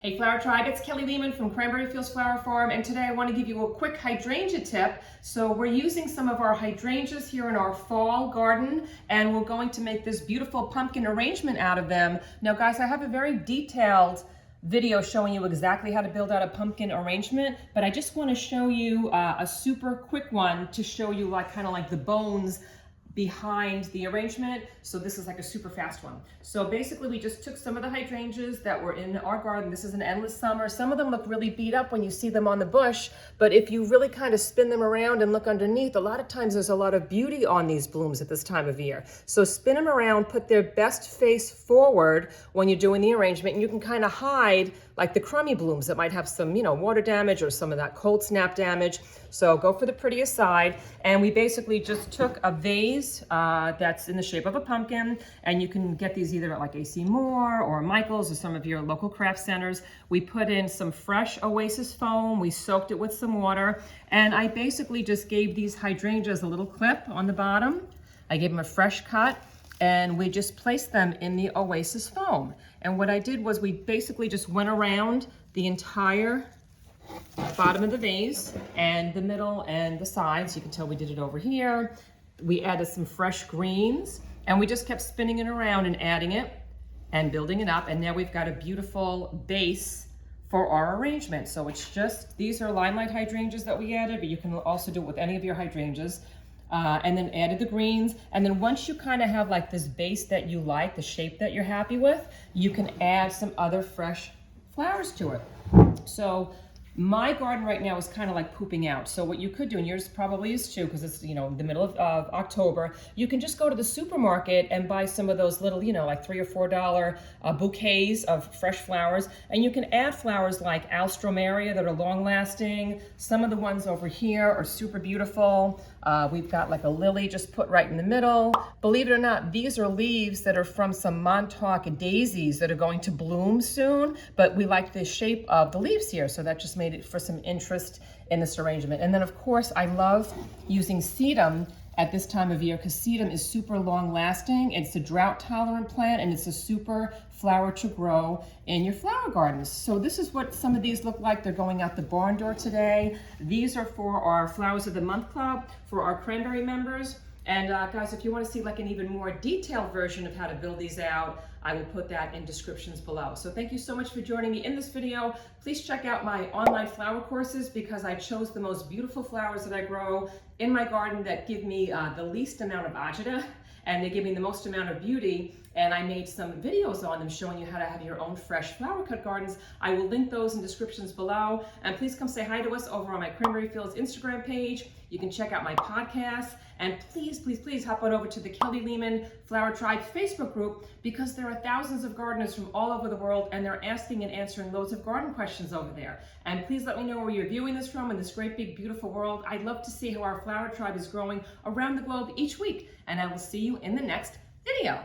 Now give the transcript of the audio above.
Hey Flower Tribe, it's Kelly Lehman from Cranberry Fields Flower Farm, and today I want to give you a quick hydrangea tip. So we're using some of our hydrangeas here in our fall garden, and we're going to make this beautiful pumpkin arrangement out of them. Now guys, I have a very detailed video showing you exactly how to build out a pumpkin arrangement, but I just want to show you a super quick one to show you kind of the bones behind the arrangement. So this is like a super fast one. So basically we just took some of the hydrangeas that were in our garden. This is an endless summer. Some of them look really beat up when you see them on the bush, but if you really kind of spin them around and look underneath, a lot of times there's a lot of beauty on these blooms at this time of year. So spin them around, put their best face forward when you're doing the arrangement, and you can kind of hide like the crummy blooms that might have some, water damage or some of that cold snap damage. So go for the prettiest side. And we basically just took a vase that's in the shape of a pumpkin, and you can get these either at like AC Moore or Michael's or some of your local craft centers. We put in some fresh Oasis foam. We soaked it with some water, and I basically just gave these hydrangeas a little clip on the bottom. I gave them a fresh cut, and we just placed them in the Oasis foam. And what I did was we basically just went around the entire bottom of the vase and the middle and the sides. You can tell we did it over here. We added some fresh greens, and we just kept spinning it around and adding it and building it up. And now we've got a beautiful base for our arrangement. So it's just, these are limelight hydrangeas that we added, but you can also do it with any of your hydrangeas. And then added the greens. And then once you kind of have like this base that you like, the shape that you're happy with, you can add some other fresh flowers to it. So my garden right now is kind of like pooping out. So what you could do, and yours probably is too, because it's, the middle of October, you can just go to the supermarket and buy some of those little, like $3 or $4 bouquets of fresh flowers. And you can add flowers like alstroemeria that are long lasting. Some of the ones over here are super beautiful. We've got like a lily just put right in the middle. Believe it or not, these are leaves that are from some Montauk daisies that are going to bloom soon, but we like the shape of the leaves here, so that just made it for some interest in this arrangement. And then of course, I love using sedum at this time of year because sedum is super long lasting. It's a drought tolerant plant, and it's a super flower to grow in your flower gardens. So this is what some of these look like. They're going out the barn door today. These are for our Flowers of the Month Club, for our cranberry members. And guys, if you want to see like an even more detailed version of how to build these out, I will put that in descriptions below. So thank you so much for joining me in this video. Please check out my online flower courses because I chose the most beautiful flowers that I grow in my garden that give me the least amount of agita, and they give me the most amount of beauty. And I made some videos on them showing you how to have your own fresh flower cut gardens. I will link those in descriptions below. And please come say hi to us over on my Cranberry Fields Instagram page. You can check out my podcast. And please, please, please hop on over to the Kelly Lehman Flower Tribe Facebook group because there are thousands of gardeners from all over the world, and they're asking and answering loads of garden questions over there. And please let me know where you're viewing this from in this great, big, beautiful world. I'd love to see how our flower tribe is growing around the globe each week. And I will see you in the next video.